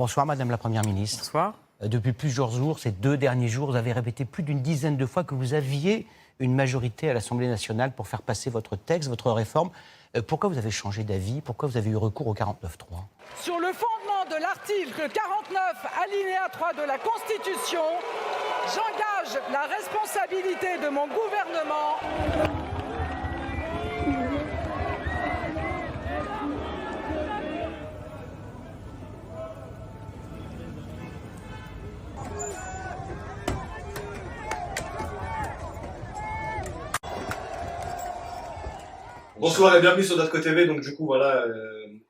Bonsoir Madame la Première ministre. Bonsoir. Depuis plusieurs jours, ces 2 derniers jours, vous avez répété plus d'une dizaine de fois que vous aviez une majorité à l'Assemblée nationale pour faire passer votre texte, votre réforme. Pourquoi vous avez changé d'avis? Pourquoi vous avez eu recours au 49.3? Sur le fondement de l'article 49, alinéa 3 de la Constitution, j'engage la responsabilité de mon gouvernement. Bonsoir et bienvenue sur Datco TV. Donc du coup voilà,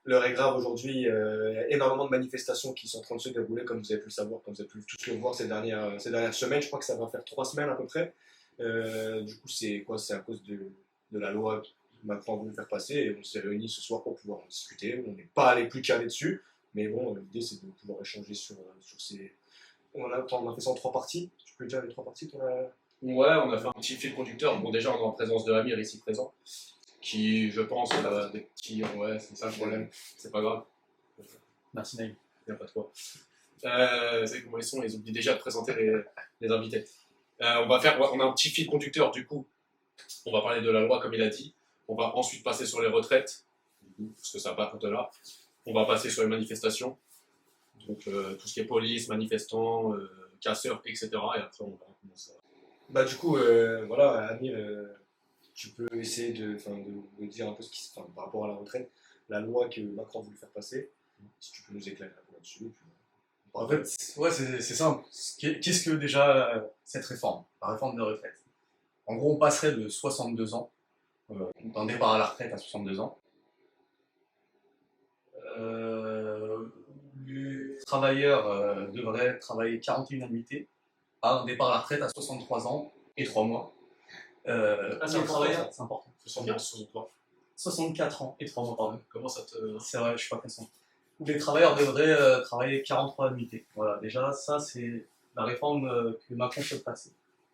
l'heure est grave aujourd'hui. Il y a énormément de manifestations qui sont en train de se dérouler, comme vous avez pu le savoir, comme vous avez pu tous le voir ces dernières semaines. Je crois que ça va faire 3 semaines à peu près. Du coup c'est quoi? C'est à cause de la loi que Macron a voulu faire passer et on s'est réunis ce soir pour pouvoir en discuter. On n'est pas allé plus calé dessus, mais bon, l'idée c'est de pouvoir échanger sur ces... On a fait ça en 3 parties. Tu peux dire les 3 parties toi? Ouais, on a fait un petit fil conducteur. Bon, déjà, on est en présence de Amir ici présent, qui, je pense, a des petits. Ouais, c'est ça le problème. C'est pas grave. Merci Naïm. Il n'y a pas de quoi. C'est comment ils sont, ils oublient déjà de présenter les invités. On a un petit fil conducteur, du coup. On va parler de la loi, comme il a dit. On va ensuite passer sur les retraites, parce que ça part de là. On va passer sur les manifestations. Donc, tout ce qui est police, manifestants, casseurs, etc. Et après, on va comment ça. Bah du coup, voilà, Amir, tu peux essayer de dire un peu ce qui se passe par rapport à la retraite, la loi que Macron a voulu faire passer, si tu peux nous éclairer un peu là-dessus. En fait, ouais, c'est simple. Qu'est-ce que déjà cette réforme, la réforme de retraite? En gros, on passerait de 62 ans, d'un départ à la retraite à 62 ans. Les travailleurs devraient travailler 41 annuités, à un départ à la retraite à 63 ans et 3 mois. c'est C'est important. 64 ans et 3 mois, pardon. Comment ça te. C'est vrai, je suis pas conscient. Où les travailleurs devraient travailler 43 annuités. Voilà, déjà, ça, c'est la réforme que Macron souhaite passer.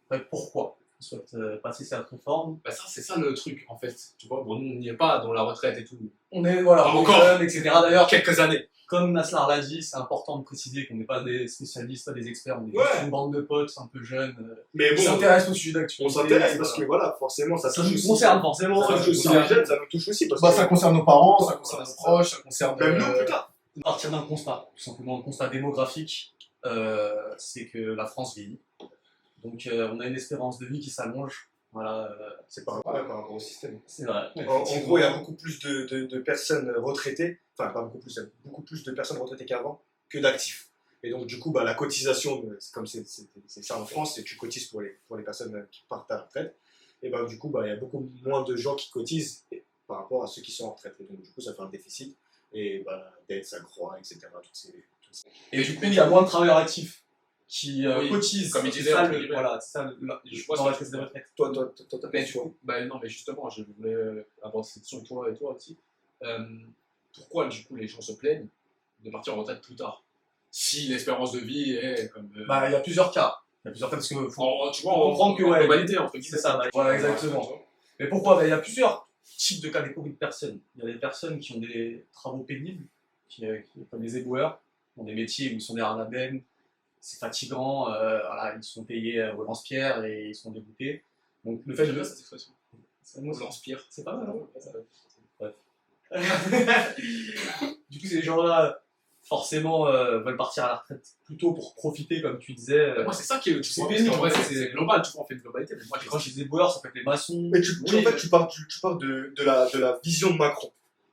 Après, pourquoi il souhaite passer cette réforme? Bah ça, c'est ça le truc, en fait. Tu vois, bon, nous, on n'y est pas dans la retraite et tout. On est, voilà, Pas on est encore. jeunes, etc. D'ailleurs, Quelques années. comme Naslar l'a dit, c'est important de préciser qu'on n'est pas des spécialistes, pas des experts, on est Ouais. juste une bande de potes un peu jeunes Mais qui bon, s'intéressent au sujet d'actualité. on s'intéresse parce que voilà, forcément, ça ça touche nous aussi. concerne forcément. Ça touche aussi les jeunes, ça nous touche aussi. Parce Bah, que ça concerne nos parents, ça concerne nos proches, ça concerne même nous plus tard. partir d'un constat, tout simplement un constat démographique, c'est que la France vieillit. Donc on a une espérance de vie qui s'allonge. Voilà, C'est pas vrai par rapport au système. c'est vrai. En gros, il y a beaucoup plus de personnes retraitées, enfin pas beaucoup plus, il y a beaucoup plus de personnes retraitées qu'avant que d'actifs. Et donc du coup, bah, la cotisation, comme c'est ça en France, c'est que tu cotises pour les personnes qui partent à la retraite. Et bah, du coup, bah, il y a beaucoup moins de gens qui cotisent par rapport à ceux qui sont en retraite. Et donc du coup, ça fait un déficit. Et bah, la dette, ça croît, etc. Et du coup, il y a moins de travailleurs actifs qui Oui, cotisent. comme il disait, C'est ça, entre guillemets. voilà, c'est ça, Je vois dans ce la que caisse tu de veux retraite. Toi, t'as Mais fait du quoi? coup, bah non, mais justement, je voulais avoir cette question avec toi pourquoi du coup les gens se plaignent de partir en retraite plus tard? Si l'espérance de vie est comme. Bah, il y a plusieurs cas. Il y a plusieurs cas parce que tu vois, faut comprendre que, ouais, globalité, entre guillemets. c'est ça, voilà, exactement. Mais pourquoi? Bah, il y a plusieurs types de catégories de personnes. Il y a des personnes qui ont des travaux pénibles, comme les éboueurs, qui ont des métiers où ils sont derrière la benne, c'est fatigant, voilà, ils sont payés au lance-pierre et ils sont dégoûtés. Donc le fait J'aime de... bien cette expression. C'est moi, Lance-pierre. c'est pas mal, hein. Ouais. Du coup, ces gens-là, forcément, veulent partir à la retraite plutôt pour profiter, comme tu disais. Moi, c'est ça qui est. C'est En pénible, vrai, en fait. c'est global, tu vois, on fait une globalité. Mais moi, Quand je dis éboueurs, ça peut être les maçons. Mais en fait, tu parles de la vision de Macron.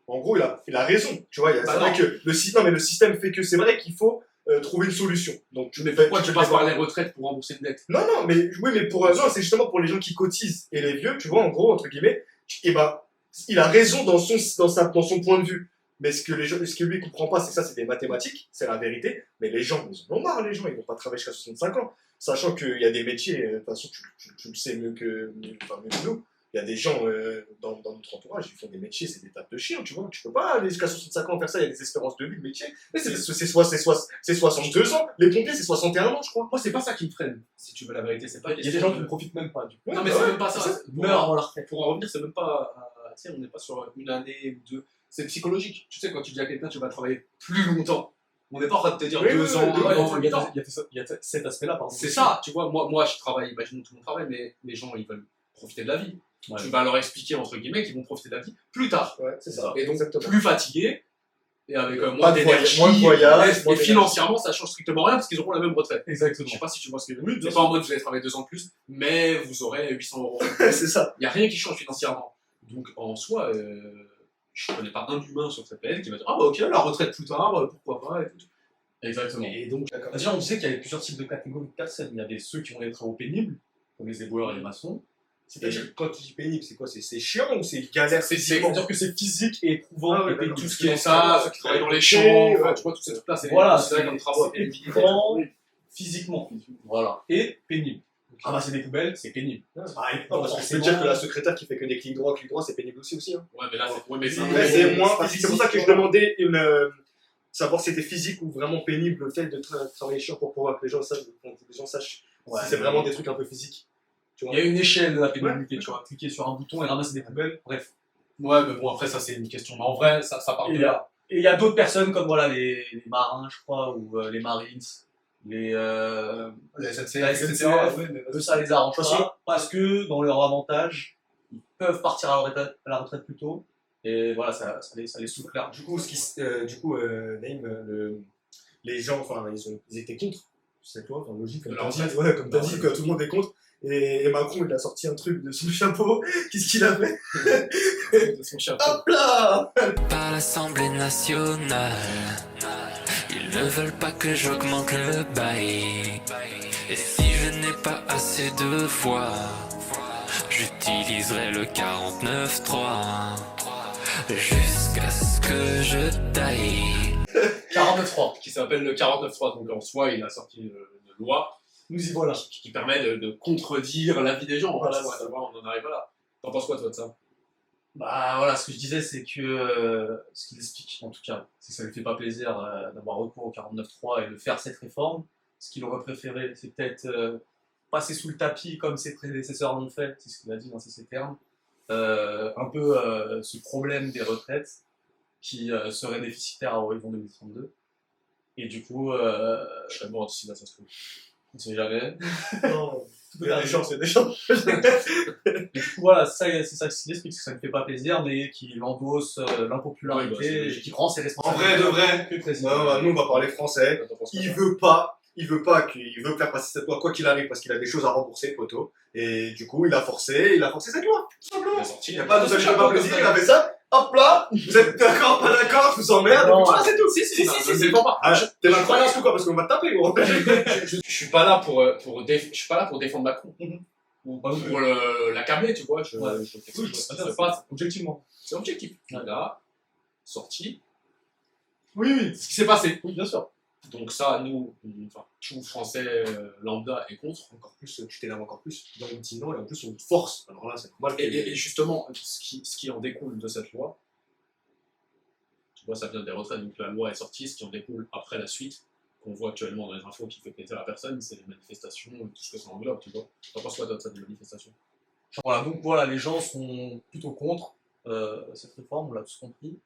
En gros, il a raison. Tu vois, c'est vrai que le système fait que c'est vrai qu'il faut trouver une solution. Donc, Mais pourquoi tu passes par les retraites pour rembourser une dette? Non, mais oui, mais non, c'est justement pour les gens qui cotisent et les vieux, tu vois, en gros, entre guillemets, et bah, il a raison dans son point de vue. Mais ce que lui comprend pas, c'est que ça, c'est des mathématiques, c'est la vérité. Mais les gens, ils en ont marre, les gens, ils vont pas travailler jusqu'à 65 ans. Sachant qu'il y a des métiers, de toute façon, tu le sais mieux que nous. Il y a des gens dans notre entourage, ils font des métiers, c'est des tapes de chiens, tu vois. Tu peux pas aller jusqu'à 65 ans faire ça, il y a des espérances de vie de métier. Mais c'est 62 ans, les pompiers, c'est 61 ans, je crois. Moi, c'est pas ça qui me freine, si tu veux la vérité. C'est pas Il y a des gens qui ne profitent même pas, du coup. Non, mais c'est même pas ça. Ils meurent avant la retraite. Pour en revenir, c'est même pas. Tu sais, on n'est pas sur une année ou deux. C'est psychologique. Tu sais, quand tu dis à quelqu'un tu vas travailler plus longtemps, On n'est pas en train de te dire Oui, 2 oui, ans, oui, ouais, oui, il y a cet aspect-là, pardon. C'est ça, tu vois, moi je travaille, imaginons tout le monde travaille, mais les gens ils veulent profiter de la vie. Ouais. Tu vas leur expliquer, entre guillemets, qu'ils vont profiter de la vie plus tard. Ouais, c'est ça. Et donc, Exactement. plus fatigués, et avec Pas moins de d'énergie, moins de voyage, moins et financièrement ça change strictement rien parce qu'ils auront la même retraite. Exactement. Je sais pas si tu vois ce que je veux Oui, dire. bien C'est pas en mode vous allez travailler 2 ans de plus, mais vous aurez 800 euros. c'est ça. Il n'y a rien qui change financièrement. Donc en soi, je connais pas un humain sur cette planète qui va dire ah bah ok, la retraite plus tard, pourquoi pas et tout. Exactement. Et donc, D'accord. Déjà, on disait qu'il y avait plusieurs types de catégories de personnes. Il y avait ceux qui ont des travaux pénibles, comme les éboueurs et les maçons. C'est-à-dire, quand tu dis pénible, c'est quoi? C'est chiant ou c'est galère? C'est-à-dire que c'est physique et éprouvant. Ah ouais, et pénible. tout ce qui est ça, ceux qui travaillent dans les champs, enfin, tu vois, tous ces trucs-là, c'est Voilà, considéré comme travaux c'est pénibles. éprouvant physiquement. Voilà. Et pénible. Ramasser des poubelles, c'est pénible. Ah. C'est pareil. Non, parce que je peux dire que la secrétaire qui fait que des clics droits, c'est pénible aussi. Hein. Ouais, mais là, c'est Ouais, c'est moins physique. C'est pour ça que je demandais savoir si c'était physique ou vraiment pénible le fait de travailler chiant pour pouvoir que les gens sachent Ouais, si c'est vraiment des trucs un peu physiques. Tu vois. Il y a une échelle de la pénibilité, Ouais. tu vois. Cliquer sur un bouton et ramasser des poubelles, bref. Ouais, mais bon, après, ça, c'est une question. Mais en vrai, ça part de là. Et il y a d'autres personnes comme voilà, les marins, je crois, ou les Marines, les La la SNCF, eux, ça les arrange Parce pas, parce que dans leur avantage, ils peuvent partir à la retraite plus tôt, et voilà, ça les souffle là. Du coup, Naïm, les gens, enfin, ils étaient contre cette loi, enfin, logique, comme De t'as la dit, retraite. ouais, comme t'as dit, que tout le monde est contre. Et Macron, il a sorti un truc de son chapeau. Qu'est-ce qu'il a fait? De son chapeau. Hop là! Par l'Assemblée nationale, ils ne veulent pas que j'augmente le bail. Et si je n'ai pas assez de voix, j'utiliserai le 49.3 jusqu'à ce que je taille. 49.3. Qui s'appelle le 49.3. Donc en soi, il a sorti une loi Nous y voilà. qui permet de contredire l'avis des gens. Voilà, Voilà, c'est ça. on en arrive là. T'en penses quoi, toi, de ça? Bah voilà, ce que je disais, c'est que ce qu'il explique, en tout cas, c'est que ça lui fait pas plaisir d'avoir recours au 49.3 et de faire cette réforme. Ce qu'il aurait préféré, c'est peut-être passer sous le tapis comme ses prédécesseurs l'ont fait, c'est ce qu'il a dit dans ces termes. Un peu ce problème des retraites qui serait déficitaire à horizon 2032. Et du coup, Je serais mort d'ici là, ça se trouve. on sait jamais. Non, Tout il y a des chances, il y a des chances. Et du coup, voilà, c'est ça qu'il explique, c'est que ça ne fait pas plaisir, mais qu'il endosse Oui, bah, c'est l'impopularité et logique. qu'il prend ses En responsabilités. vrai, de vrai. Que président. Non, bah, nous, on va parler français. T'en penses quoi, Il toi? veut pas qu'il veut faire passer cette loi quoi qu'il arrive parce qu'il a des choses à rembourser, poteau. Et du coup, il a forcé cette loi. Tout simplement. Il a sorti. Il n'y a pas de ça, pas plaisir, il a fait ça. Hop là, vous êtes d'accord, pas d'accord, je vous emmerde. Non. Et puis voilà, c'est tout. Si, je ne défends pas. Ah, t'es l'incroyance ou quoi? Parce qu'on va te taper, gros. Je suis pas là je suis pas là pour défendre Macron. Ou Pas non plus. pour l'accabler, tu vois. Je Ouais. t'explique pas. Objectivement. C'est objectif. Il a sorti Oui, ce qui s'est passé. oui, bien sûr. Donc ça, nous, enfin, tout Français lambda est contre. Encore plus, tu t'énerves encore plus. Dans le petit non, et en plus, on te force. Alors là, c'est normal. Et justement, ce qui en découle de cette loi, tu vois, ça vient des retraites, donc la loi est sortie, ce qui en découle après la suite, qu'on voit actuellement dans les infos qui fait péter la personne, c'est les manifestations, tout ce que ça englobe, tu vois. T'en penses quoi, toi, de ça, des manifestations? Voilà, donc voilà, les gens sont plutôt contre cette réforme, on l'a tous compris.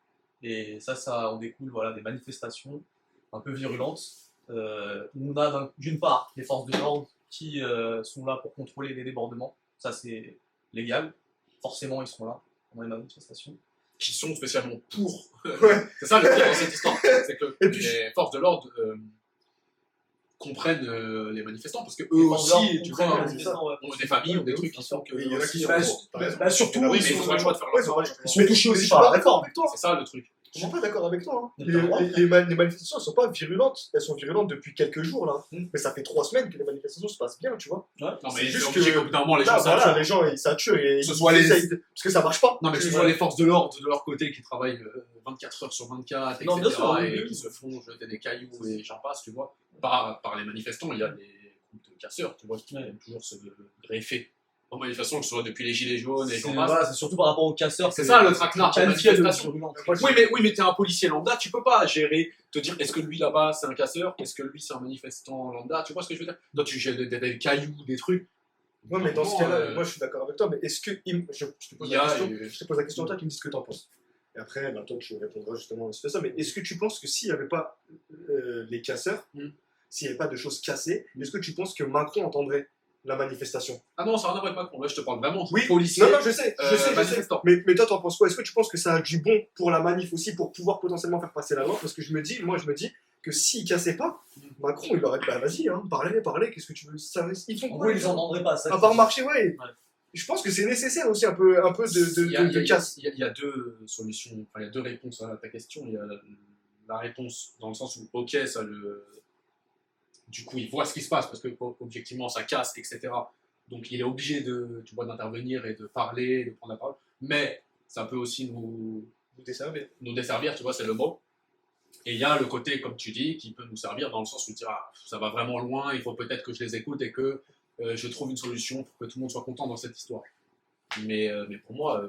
Et ça en découle voilà, des manifestations un peu virulentes. On a d'une part les forces de l'ordre qui sont là pour contrôler les débordements. Ça, c'est légal. Forcément, ils seront là pendant les manifestations. Qui sont spécialement pour. Ouais. C'est ça le pire dans cette histoire, c'est que Et puis- les forces de l'ordre comprennent les manifestants, parce que Les eux forces de l'ordre aussi, tu comprennent vois, les manifestants, ouais. ont des familles, ont des trucs qui Bien font sûr. que Oui, il y en a qui aussi, sont on- contre. T'as raison. surtout, Oui, mais ils il sont- faudra le choix de faire Ouais, leur choix. ils sont touchés aussi Je suis par la pas d'accord réforme. avec toi. C'est ça le truc. Je suis pas d'accord avec toi. Hein. Il y a le droit. Les manifestations, elles sont pas virulentes. Elles sont virulentes depuis quelques jours, là. Mais ça fait 3 semaines que les manifestations se passent bien, tu vois. Non, mais C'est c'est juste juste que- qu'au bout d'un moment, les Là, gens voilà, s'atturent. les gens, ils s'atturent et Que ce ils soit les- essayent parce que ça marche pas. Non, mais que ce Tu soit vois. les forces de l'ordre de leur côté qui travaillent 24 heures sur 24, Non, etc. bien sûr, oui, et oui. qui se font jeter des cailloux et j'en passe, tu vois. Par les manifestants, il y a des groupes de casseurs, tu vois, qui aiment toujours se greffer en manifestation, que ce soit depuis les Gilets jaunes et C'est j'en passe. voilà, c'est surtout par rapport aux casseurs. C'est que- ça, le traquenard, que la qualifié de manifestation. virulent. Oui, mais t'es un policier lambda, tu peux pas gérer, te dire est-ce que lui là-bas c'est un casseur, est-ce que lui c'est un manifestant lambda, tu vois ce que je veux dire? Toi tu jettes des cailloux, des trucs. Ouais, mais dans ce Non, cas-là, moi je suis d'accord avec toi, mais est-ce que. Je te pose Il y la a, question, je te pose la question à toi, tu me dis ce que t'en penses. Et après, toi, tu répondras justement à ça. Mais est-ce que tu penses que s'il n'y avait pas les casseurs, s'il n'y avait pas de choses cassées, est-ce que tu penses que Macron entendrait la manifestation? Ah non, ça n'a rien à voir avec Macron. Là, je te parle vraiment Oui, policier. non, je sais. Manifestant. Mais toi, t'en penses quoi? Est-ce que tu penses que ça a du bon pour la manif aussi, pour pouvoir potentiellement faire passer la loi? Parce que je me dis que s'ils cassaient pas, Macron, il aurait dit, bah vas-y, parlez, qu'est-ce que tu veux? Ils font En quoi? gros, ils entendraient pas ça. À part marcher, ouais. Je pense que c'est nécessaire aussi un peu de casse. Il y a deux solutions, enfin, il y a deux réponses à ta question. Il y a la réponse dans le sens où, ok, ça du coup, il voit ce qui se passe parce que objectivement, ça casse, etc. Donc, il est obligé d'intervenir et de parler, de prendre la parole. Mais ça peut aussi nous desservir, tu vois, c'est le mot. Et il y a le côté, comme tu dis, qui peut nous servir dans le sens où dire, ça va vraiment loin, il faut peut-être que je les écoute et que je trouve une solution pour que tout le monde soit content dans cette histoire. Mais pour moi,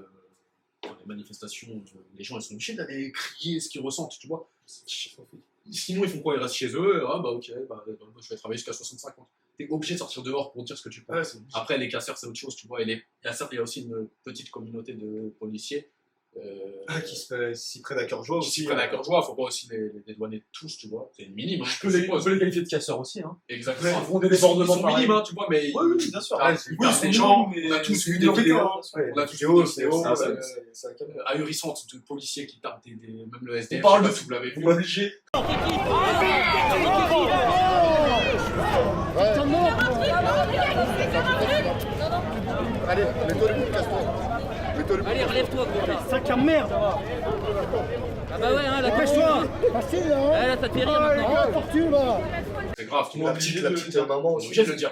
dans les manifestations, les gens ils sont obligés d'aller crier ce qu'ils ressentent, tu vois. Sinon, ils font quoi? Ils restent chez eux, ok, je vais travailler jusqu'à 65 ans. T'es obligé de sortir dehors pour dire ce que tu penses. Ouais, après, les casseurs, c'est autre chose, tu vois. Certes, il y a aussi une petite communauté de policiers. Qui s'y prennent à cœur joie aussi. S'y prennent à cœur joie, faut pas aussi les dédouaner tous, tu vois. C'est une minime. On peut les qualifier de casseurs aussi. Hein. Exactement. Ils font des débordements Ils sont minimes, hein, tu vois, mais. Oui, bien sûr. Les gens, on a tous vu des vidéos. On a tous vidéos, vu des vidéos ahurissantes. de policiers qui tapent même le SDF. On parle de si vous l'avez vu. obligé. Allez, mets-toi le bout, casse-toi. Allez, relève-toi, gros. Sac à merde. Ah bah ouais, hein, là, Dépêche-toi. Facile, hein. là, ça te fait rire maintenant. Tortue, là. C'est grave, tu La vois. petite maman, On est obligé de le dire.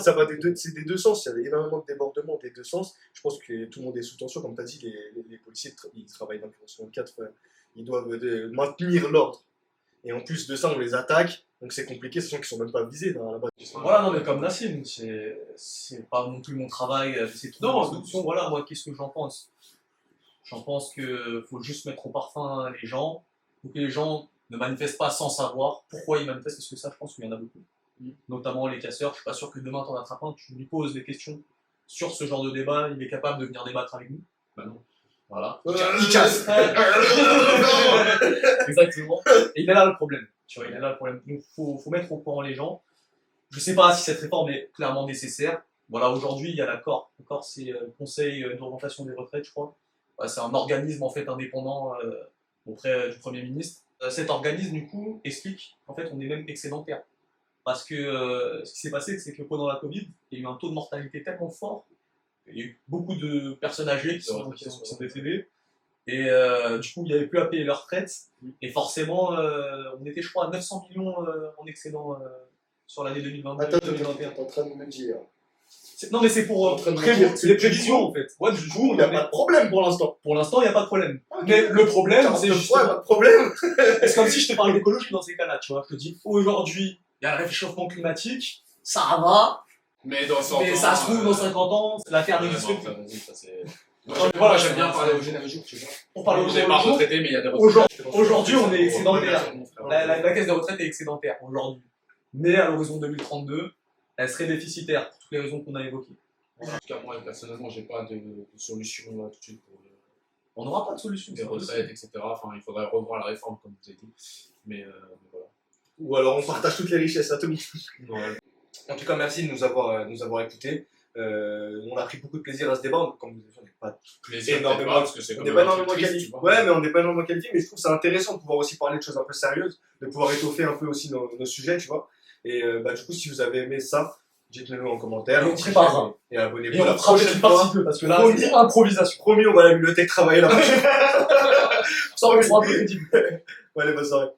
ça va c'est des deux sens, il y a énormément de débordements des deux sens. Je pense que tout le monde est sous tension, comme tu as dit, les policiers ils travaillent dans le 24, ils doivent maintenir l'ordre. Et en plus de ça, on les attaque, donc c'est compliqué, sachant qu'ils sont même pas visés à la base. Voilà, non, mais comme Nassim, c'est pas non plus mon travail, c'est tout. Non, voilà, moi, qu'est-ce que j'en pense? J'en pense qu'il faut juste mettre au parfum les gens, pour que les gens ne manifestent pas sans savoir pourquoi ils manifestent, parce que ça, je pense qu'il y en a beaucoup. Notamment les casseurs, je suis pas sûr que demain, t'en attrapes un, tu lui poses des questions sur ce genre de débat, il est capable de venir débattre avec nous. Bah non. Voilà. Il casse. Exactement. Et il est là le problème. Tu vois, il est là le problème. Donc, faut mettre au courant les gens. Je sais pas si cette réforme est clairement nécessaire. Voilà, aujourd'hui, il y a l'accord. L'accord, c'est le Conseil d'orientation des retraites, je crois. C'est un organisme, en fait, indépendant auprès du Premier ministre. Cet organisme, du coup, explique qu'en fait, on est même excédentaire. Parce que ce qui s'est passé, c'est que pendant la Covid, il y a eu un taux de mortalité tellement fort. Il y a eu beaucoup de personnes âgées qui sont décédées. Et du coup, il n'y avait plus à payer leur retraite. Et forcément, on était, je crois, à 900 millions en excédent sur l'année 2022. Attends, t'es en train de me dire. Non, mais c'est pour prévoir. C'est les prévisions, en fait. Ouais, du coup, Il n'y a pas de problème pour l'instant. pour l'instant, il n'y a pas de problème. Mais le problème, c'est justement. pas de problème. C'est comme si je te parlais d'écologie dans ces cas-là, tu vois. Je te dis, aujourd'hui, il y a le réchauffement climatique, ça va, Mais dans 100 ans. mais ça se trouve, dans 50 ans, la Terre n'existe plus. Voilà, j'aime bien parler au général jour, tu vois. On parle On n'est pas retraité, mais il y a des retraités. Aujourd'hui, on est excédentaire. La caisse des retraites est excédentaire aujourd'hui. Mais à l'horizon 2032, elle serait déficitaire pour toutes les raisons qu'on a évoquées. En tout cas, moi, personnellement, j'ai pas de solution là, tout de suite pour On n'aura pas de solution. les retraites, etc. Enfin, il faudrait revoir la réforme, comme vous avez dit. Mais voilà. Ou alors on partage toutes les richesses à tout le monde. Ouais. En tout cas, merci de nous avoir écoutés. On a pris beaucoup de plaisir à ce débat. Comme vous avez dit, on n'est pas Plaisir, énormément, parce que c'est on quand n'est même pas un énormément truc triste, qualifiés. tu vois. Ouais, mais on n'est pas énormément qualifiés. Mais je trouve ça intéressant de pouvoir aussi parler de choses un peu sérieuses, de pouvoir étoffer un peu aussi nos sujets, tu vois. Et du coup, si vous avez aimé ça, dites-le-nous en commentaire. Et on prépare. Et abonnez-vous. Et on la fera prochaine une fois. partie 2 parce que là, c'est improvisation. Promis, on va à la bibliothèque travailler là. Ça, on sera un peu crédible. Ouais, allez, bonne soirée.